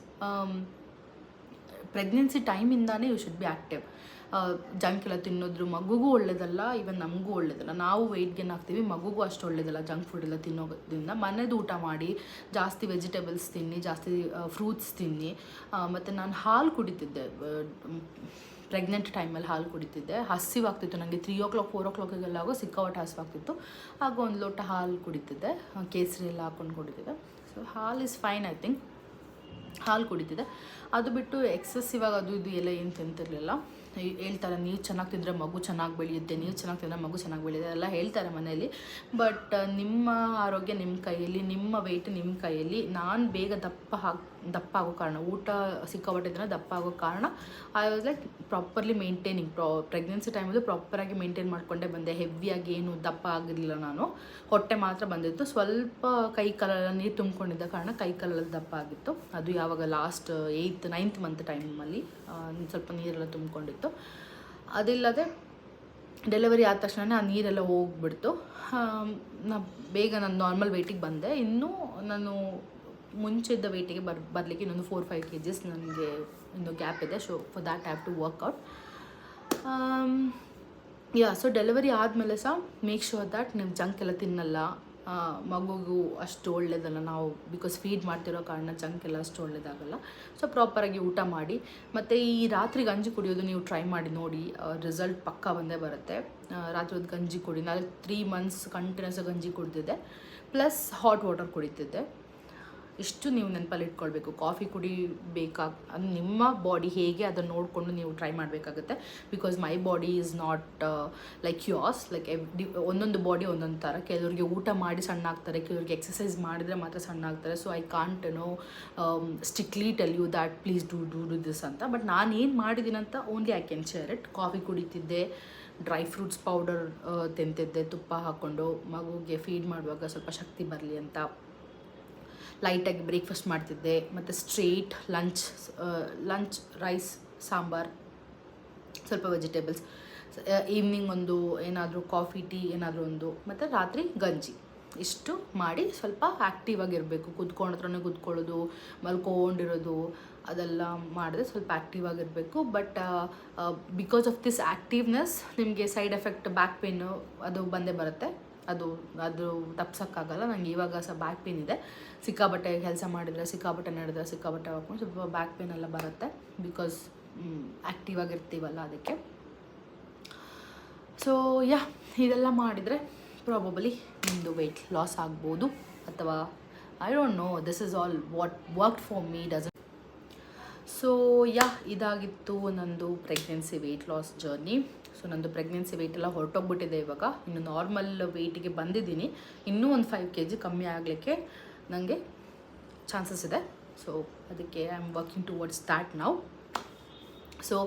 pregnancy ಟೈಮಿಂದಾನೇ you should be active. Junk ಎಲ್ಲ ತಿನ್ನೋದ್ರು ಮಗುಗೂ ಒಳ್ಳೆಯದಲ್ಲ, ಈವನ್ ನಮಗೂ ಒಳ್ಳೆಯದಲ್ಲ. ನಾವು ವೆಯ್ಟ್ ಗೇನ್ ಆಗ್ತೀವಿ, ಮಗುಗೂ ಅಷ್ಟು ಒಳ್ಳೆಯದಲ್ಲ ಜಂಕ್ ಫುಡ್ ಎಲ್ಲ ತಿನ್ನೋದ್ರಿಂದ. ಮನೆದು ಊಟ ಮಾಡಿ, ಜಾಸ್ತಿ ವೆಜಿಟೇಬಲ್ಸ್ ತಿನ್ನಿ, ಜಾಸ್ತಿ ಫ್ರೂಟ್ಸ್ ತಿನ್ನಿ. ಮತ್ತು ನಾನು ಹಾಲು ಕುಡಿತಿದ್ದೆ. ಪ್ರೆಗ್ನೆಂಟ್ ಟೈಮಲ್ಲಿ ಹಾಲು ಕುಡಿತಿದ್ದೆ. ಹಸಿವಾಗ್ತಿತ್ತು ನನಗೆ. 3 o'clock 4 o'clockಗೆಲ್ಲ ಆಗೋ ಸಿಕ್ಕಾಪಟ್ಟೆ ಹಸಿವಾಗ್ತಿತ್ತು. ಆಗ ಒಂದು ಲೋಟ ಹಾಲು ಕುಡಿತಿದ್ದೆ, ಕೇಸರಿ ಎಲ್ಲ ಹಾಕ್ಕೊಂಡು ಕುಡಿತಿದ್ದೆ. ಸೊ ಹಾಲು ಇಸ್ ಫೈನ್, ಐ ಥಿಂಕ್. ಹಾಲು ಕುಡಿತಿದ್ದೆ. ಅದು ಬಿಟ್ಟು ಎಕ್ಸೆಸಿವ್ ಆಗಿ ಅದು ಇದು ಎಲ್ಲ ಏನು ತಿಂತಿರಲಿಲ್ಲ. ಹೇಳ್ತಾರೆ ನೀವು ಚೆನ್ನಾಗಿ ತಿಂದರೆ ಮಗು ಚೆನ್ನಾಗಿ ಬೆಳೆಯುತ್ತೆ, ನೀವು ಚೆನ್ನಾಗಿ ತಿಂದರೆ ಮಗು ಚೆನ್ನಾಗಿ ಬೆಳೆಯುತ್ತೆ ಎಲ್ಲ ಹೇಳ್ತಾರೆ ಮನೆಯಲ್ಲಿ. ಬಟ್ ನಿಮ್ಮ ಆರೋಗ್ಯ ನಿಮ್ಮ ಕೈಯಲ್ಲಿ, ನಿಮ್ಮ ವೆಯ್ಟ್ ನಿಮ್ಮ ಕೈಯಲ್ಲಿ. ನಾನು ಬೇಗ ದಪ್ಪ ಆಗೋ ಕಾರಣ, ಊಟ ಸಿಕ್ಕಾಪಟ್ಟೆ ದಿನ ದಪ್ಪ ಆಗೋ ಕಾರಣ I was like properly maintaining. Pregnancy ಟೈಮಲ್ಲೂ ಪ್ರಾಪರಾಗಿ ಮೇಂಟೈನ್ ಮಾಡಿಕೊಂಡೇ ಬಂದೆ. ಹೆವಿಯಾಗಿ ಏನು ದಪ್ಪ ಆಗಿರಲಿಲ್ಲ ನಾನು, ಹೊಟ್ಟೆ ಮಾತ್ರ ಬಂದಿತ್ತು. ಸ್ವಲ್ಪ ಕೈ ಕಾಲೆಲ್ಲ ನೀರು ತುಂಬಿಕೊಂಡಿದ್ದ ಕಾರಣ ಕೈ ಕಾಲೆಲ್ಲ ದಪ್ಪ ಆಗಿತ್ತು. ಅದು ಯಾವಾಗ ಲಾಸ್ಟ್ 8th 9th ಮಂತ್ ಟೈಮಲ್ಲಿ ಸ್ವಲ್ಪ ನೀರೆಲ್ಲ ತುಂಬಿಕೊಂಡಿತ್ತು. ಅದಿಲ್ಲದೆ ಡೆಲಿವರಿ ಆದ ತಕ್ಷಣ ಆ ನೀರೆಲ್ಲ ಹೋಗ್ಬಿಡ್ತು. ಬೇಗ ನಾನು ನಾರ್ಮಲ್ ವೆಯ್ಟಿಗೆ ಬಂದೆ. ಇನ್ನೂ ನಾನು ಮುಂಚೆ ಇದ್ದ ವೆಯ್ಟಿಗೆ ಬರಲಿಕ್ಕೆ ಇನ್ನೊಂದು 4-5 kgs ನನಗೆ ಇನ್ನೂ ಗ್ಯಾಪ್ ಇದೆ. For that have to work out. So delivery ಆದಮೇಲೆ ಸಹ ಮೇಕ್ ಶ್ಯೂರ್ ದ್ಯಾಟ್ ನೀವು ಜಂಕ್ ಎಲ್ಲ ತಿನ್ನಲ್ಲ. ಮಗುಗೂ ಅಷ್ಟು ಒಳ್ಳೆಯದಲ್ಲ, ನಾವು ಬಿಕಾಸ್ ಫೀಡ್ ಮಾಡ್ತಿರೋ ಕಾರಣ ಜಂಕ್ ಎಲ್ಲ ಅಷ್ಟು ಒಳ್ಳೆಯದಾಗಲ್ಲ. ಸೊ ಪ್ರಾಪರಾಗಿ ಊಟ ಮಾಡಿ, ಮತ್ತು ಈ ರಾತ್ರಿ ಗಂಜಿ ಕುಡಿಯೋದು ನೀವು ಟ್ರೈ ಮಾಡಿ ನೋಡಿ, ರಿಸಲ್ಟ್ ಪಕ್ಕಾ ಬಂದೇ ಬರುತ್ತೆ. ರಾತ್ರಿ ಹೊತ್ತು ಗಂಜಿ ಕುಡಿ. 3 months ಕಂಟಿನ್ಯೂಸ್ ಗಂಜಿ ಕುಡಿದಿದ್ದೆ, ಪ್ಲಸ್ ಹಾಟ್ ವಾಟರ್ ಕುಡಿತಿದ್ದೆ. ಇಷ್ಟು ನೀವು ನೆನಪಲ್ಲಿ ಇಟ್ಕೊಳ್ಬೇಕು. ಕಾಫಿ ಅದು ನಿಮ್ಮ ಬಾಡಿ ಹೇಗೆ ಅದನ್ನು ನೋಡಿಕೊಂಡು ನೀವು ಟ್ರೈ ಮಾಡಬೇಕಾಗುತ್ತೆ. Because my body is not like yours. Like ಒಂದೊಂದು ಬಾಡಿ ಒಂದೊಂದು ಥರ. ಕೆಲವರಿಗೆ ಊಟ ಮಾಡಿ ಸಣ್ಣ ಆಗ್ತಾರೆ, ಕೆಲವರಿಗೆ ಎಕ್ಸಸೈಸ್ ಮಾಡಿದರೆ ಮಾತ್ರ ಸಣ್ಣ ಆಗ್ತಾರೆ. So I can't strictly tell you that please do this ಅಂತ. ಬಟ್ ನಾನು ಏನು ಮಾಡಿದ್ದೀನಿ ಅಂತ only I can share it. Coffee ಕುಡಿತಿದ್ದೆ, ಡ್ರೈ ಫ್ರೂಟ್ಸ್ ಪೌಡರ್ ತಿಂತಿದ್ದೆ ತುಪ್ಪ ಹಾಕ್ಕೊಂಡು, ಮಗುಗೆ ಫೀಡ್ ಮಾಡುವಾಗ ಸ್ವಲ್ಪ ಶಕ್ತಿ ಬರಲಿ ಅಂತ. ಲೈಟಾಗಿ ಬ್ರೇಕ್ಫಾಸ್ಟ್ ಮಾಡ್ತಿದ್ದೆ, ಮತ್ತು ಸ್ಟ್ರೇಟ್ ಲಂಚ್ ರೈಸ್ ಸಾಂಬಾರ್, ಸ್ವಲ್ಪ ವೆಜಿಟೇಬಲ್ಸ್, ಈವ್ನಿಂಗ್ ಒಂದು ಏನಾದರೂ ಕಾಫಿ ಟೀ ಏನಾದರೂ ಒಂದು, ಮತ್ತು ರಾತ್ರಿ ಗಂಜಿ. ಇಷ್ಟು ಮಾಡಿ ಸ್ವಲ್ಪ ಆ್ಯಕ್ಟಿವ್ ಆಗಿರಬೇಕು. ಕೂತ್ಕೊಂಡ್ರೇ ಕೂತ್ಕೊಳ್ಳೋದು, ಮಲ್ಕೊಂಡಿರೋದು ಅದೆಲ್ಲ ಮಾಡಿದ್ರೆ ಸ್ವಲ್ಪ ಆ್ಯಕ್ಟಿವ್ ಆಗಿರಬೇಕು. But because of this activeness ನಿಮಗೆ ಸೈಡ್ ಎಫೆಕ್ಟ್ ಬ್ಯಾಕ್ ಪೇನು ಅದು ಬಂದೇ ಬರುತ್ತೆ. ಅದು ತಪ್ಸೋಕ್ಕಾಗಲ್ಲ. ನನಗೆ ಇವಾಗ ಸಹ ಬ್ಯಾಕ್ ಪೇನ್ ಇದೆ. ಸಿಕ್ಕಾಬಟ್ಟೆ ಕೆಲಸ ಮಾಡಿದರೆ, ಸಿಕ್ಕಾಬಟ್ಟೆ ನಡೆದ್ರೆ, ಸಿಕ್ಕಾಬಟ್ಟೆ ಹಾಕೊಂಡು ಸ್ವಲ್ಪ ಬ್ಯಾಕ್ ಪೇನ್ ಎಲ್ಲ ಬರುತ್ತೆ. ಬಿಕಾಸ್ ಆ್ಯಕ್ಟಿವ್ ಆಗಿರ್ತೀವಲ್ಲ ಅದಕ್ಕೆ. ಸೊ ಇದೆಲ್ಲ ಮಾಡಿದರೆ ಪ್ರಾಬಬಲಿ ನಿಮ್ಮದು ವೆಯ್ಟ್ ಲಾಸ್ ಆಗ್ಬೋದು, ಅಥವಾ I don't know. This is all what work for me doesn't. So ಇದಾಗಿತ್ತು ನಂದು pregnancy weight loss journey. So ನಂದು ಪ್ರೆಗ್ನೆನ್ಸಿ ವೆಯ್ಟ್ ಎಲ್ಲ ಹೊರಟೋಗ್ಬಿಟ್ಟಿದೆ. ಇವಾಗ ಇನ್ನು ನಾರ್ಮಲ್ ವೆಯ್ಟಿಗೆ ಬಂದಿದ್ದೀನಿ. ಇನ್ನೂ ಒಂದು 5 kg ಕಮ್ಮಿ ಆಗಲಿಕ್ಕೆ ನನಗೆ ಚಾನ್ಸಸ್ ಇದೆ. ಸೊ ಅದಕ್ಕೆ I am working towards that now. So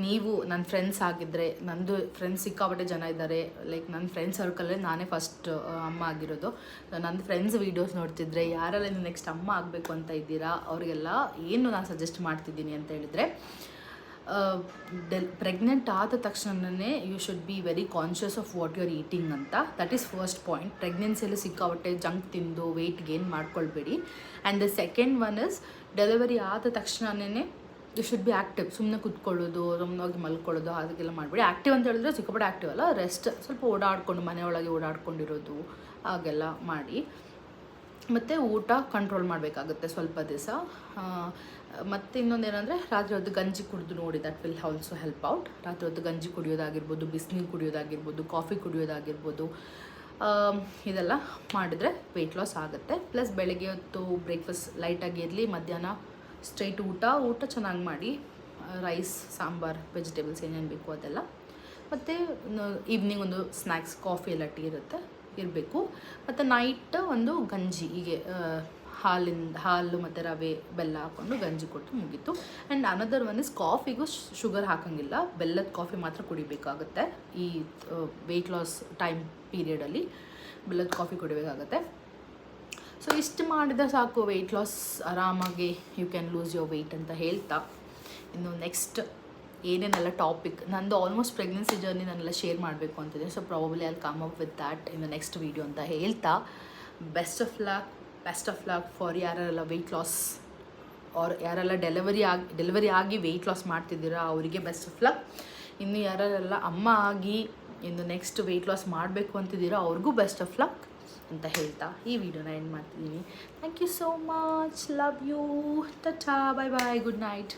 ನೀವು ನನ್ನ ಫ್ರೆಂಡ್ಸ್ ಆಗಿದ್ದರೆ, ನಂದು ಫ್ರೆಂಡ್ಸ್ ಸಿಕ್ಕಾಪಟ್ಟೆ ಜನ ಇದ್ದಾರೆ. ಲೈಕ್ ನನ್ನ ಫ್ರೆಂಡ್ ಸರ್ಕಲೇ ನಾನೇ ಫಸ್ಟ್ ಅಮ್ಮ ಆಗಿರೋದು. ನನ್ನ ಫ್ರೆಂಡ್ಸ್ ವೀಡಿಯೋಸ್ ನೋಡ್ತಿದ್ರೆ ಯಾರೆಲ್ಲ ನೆಕ್ಸ್ಟ್ ಅಮ್ಮ ಆಗಬೇಕು ಅಂತ ಇದ್ದೀರಾ ಅವರಿಗೆಲ್ಲ ಏನು ನಾನು ಸಜೆಸ್ಟ್ ಮಾಡ್ತಿದ್ದೀನಿ ಅಂತ ಹೇಳಿದರೆ, ಪ್ರೆಗ್ನೆಂಟ್ ಆದ ತಕ್ಷಣವೇ you should be very conscious of what you are eating ಅಂತ. That is first point. ಪ್ರೆಗ್ನೆನ್ಸಿಯಲ್ಲಿ ಸಿಕ್ಕಾಪಟ್ಟೆ ಜಂಕ್ ತಿಂದು ವೆಯ್ಟ್ ಗೇನ್ ಮಾಡ್ಕೊಳ್ಬೇಡಿ. And the second one is, delivery ಆದ ತಕ್ಷಣವೇ ಯು ಶುಡ್ ಬಿ ಆ್ಯಕ್ಟಿವ್. ಸುಮ್ಮನೆ ಕೂತ್ಕೊಳ್ಳೋದು, ಸುಮ್ಮನಾಗಿ ಮಲ್ಕೊಳ್ಳೋದು ಅದಕ್ಕೆಲ್ಲ ಮಾಡಬೇಡಿ. ಆ್ಯಕ್ಟಿವ್ ಅಂತ ಹೇಳಿದ್ರೆ ಸಿಕ್ಕಾಪಟ್ಟೆ ಆ್ಯಕ್ಟಿವ್ ಅಲ್ಲ, ರೆಸ್ಟ್, ಸ್ವಲ್ಪ ಓಡಾಡಿಕೊಂಡು ಮನೆಯೊಳಗೆ ಓಡಾಡ್ಕೊಂಡಿರೋದು ಹಾಗೆಲ್ಲ ಮಾಡಿ. ಮತ್ತು ಊಟ ಕಂಟ್ರೋಲ್ ಮಾಡಬೇಕಾಗುತ್ತೆ ಸ್ವಲ್ಪ ದಿವಸ. ಮತ್ತು ಇನ್ನೊಂದೇನೆಂದರೆ, ರಾತ್ರಿ ಹೊತ್ತು ಗಂಜಿ ಕುಡಿದು ನೋಡಿ, that will also help out. ರಾತ್ರಿ ಹೊತ್ತು ಗಂಜಿ ಕುಡಿಯೋದಾಗಿರ್ಬೋದು, ಬಿಸಿನೀರು ಕುಡಿಯೋದಾಗಿರ್ಬೋದು, ಕಾಫಿ ಕುಡಿಯೋದಾಗಿರ್ಬೋದು, ಇದೆಲ್ಲ ಮಾಡಿದ್ರೆ ವೆಯ್ಟ್ ಲಾಸ್ ಆಗುತ್ತೆ. ಪ್ಲಸ್ ಬೆಳಗ್ಗೆ ಹೊತ್ತು ಬ್ರೇಕ್ಫಾಸ್ಟ್ ಲೈಟಾಗಿ ಇರಲಿ, ಮಧ್ಯಾಹ್ನ ಸ್ಟ್ರೈಟ್ ಊಟ ಚೆನ್ನಾಗಿ ಮಾಡಿ, ರೈಸ್ ಸಾಂಬಾರ್ ವೆಜಿಟೇಬಲ್ಸ್ ಏನೇನು ಬೇಕು ಅದೆಲ್ಲ. ಮತ್ತು ಈವ್ನಿಂಗ್ ಒಂದು ಸ್ನ್ಯಾಕ್ಸ್, ಕಾಫಿ ಎಲ್ಲ ಟೀ ಇರಬೇಕು. ಮತ್ತು ನೈಟ್ ಒಂದು ಗಂಜಿ, ಹೀಗೆ ಹಾಲು ಮತ್ತು ರವೆ ಬೆಲ್ಲ ಹಾಕ್ಕೊಂಡು ಗಂಜಿ ಕೊಟ್ಟು ಮುಗೀತು. ಆ್ಯಂಡ್ ಅನದರ್ ಒನ್ ಇಸ್, ಕಾಫಿಗೂ ಶುಗರ್ ಹಾಕೋಂಗಿಲ್ಲ, ಬೆಲ್ಲದ ಕಾಫಿ ಮಾತ್ರ ಕುಡಿಬೇಕಾಗುತ್ತೆ. ಈ ವೆಯ್ಟ್ ಲಾಸ್ ಟೈಮ್ ಪೀರಿಯಡಲ್ಲಿ ಬೆಲ್ಲದ ಕಾಫಿ ಕುಡಿಬೇಕಾಗತ್ತೆ. ಸೊ ಇಷ್ಟು ಮಾಡಿದ್ರೆ ಸಾಕು, ವೆಯ್ಟ್ ಲಾಸ್ ಆರಾಮಾಗಿ you can lose your weight ಅಂತ ಹೇಳ್ತಾ, ಇನ್ನು ನೆಕ್ಸ್ಟ್ ಏನೇನೆಲ್ಲ ಟಾಪಿಕ್ ನಂದು ಆಲ್ಮೋಸ್ಟ್ ಪ್ರೆಗ್ನೆನ್ಸಿ ಜರ್ನಿ ನಾನೆಲ್ಲ ಶೇರ್ ಮಾಡಬೇಕು ಅಂತಿದ್ದೀನಿ. So probably I will come up with that in the next video ಅಂತ ಹೇಳ್ತಾ, ಬೆಸ್ಟ್ ಆಫ್ ಲಕ್ ಫಾರ್ ಯಾರೆಲ್ಲ ವೆಯ್ಟ್ ಲಾಸ್ ಆರ್ ಯಾರೆಲ್ಲ ಡೆಲಿವರಿ ಆಗಿ ವೆಯ್ಟ್ ಲಾಸ್ ಮಾಡ್ತಿದ್ದೀರಾ ಅವರಿಗೆ ಬೆಸ್ಟ್ ಆಫ್ ಲಕ್. ಇನ್ನು ಯಾರೆಲ್ಲ ಅಮ್ಮ ಆಗಿ ಇನ್ನು ನೆಕ್ಸ್ಟ್ ವೆಯ್ಟ್ ಲಾಸ್ ಮಾಡಬೇಕು ಅಂತಿದ್ದೀರಾ ಅವ್ರಿಗೂ ಬೆಸ್ಟ್ ಆಫ್ ಲಕ್ ಅಂತ ಹೇಳ್ತಾ ಈ ವಿಡಿಯೋನ ಎಂಡ್ ಮಾಡ್ತಿದ್ದೀನಿ. Thank you so much, love you, tata, bye bye, good night.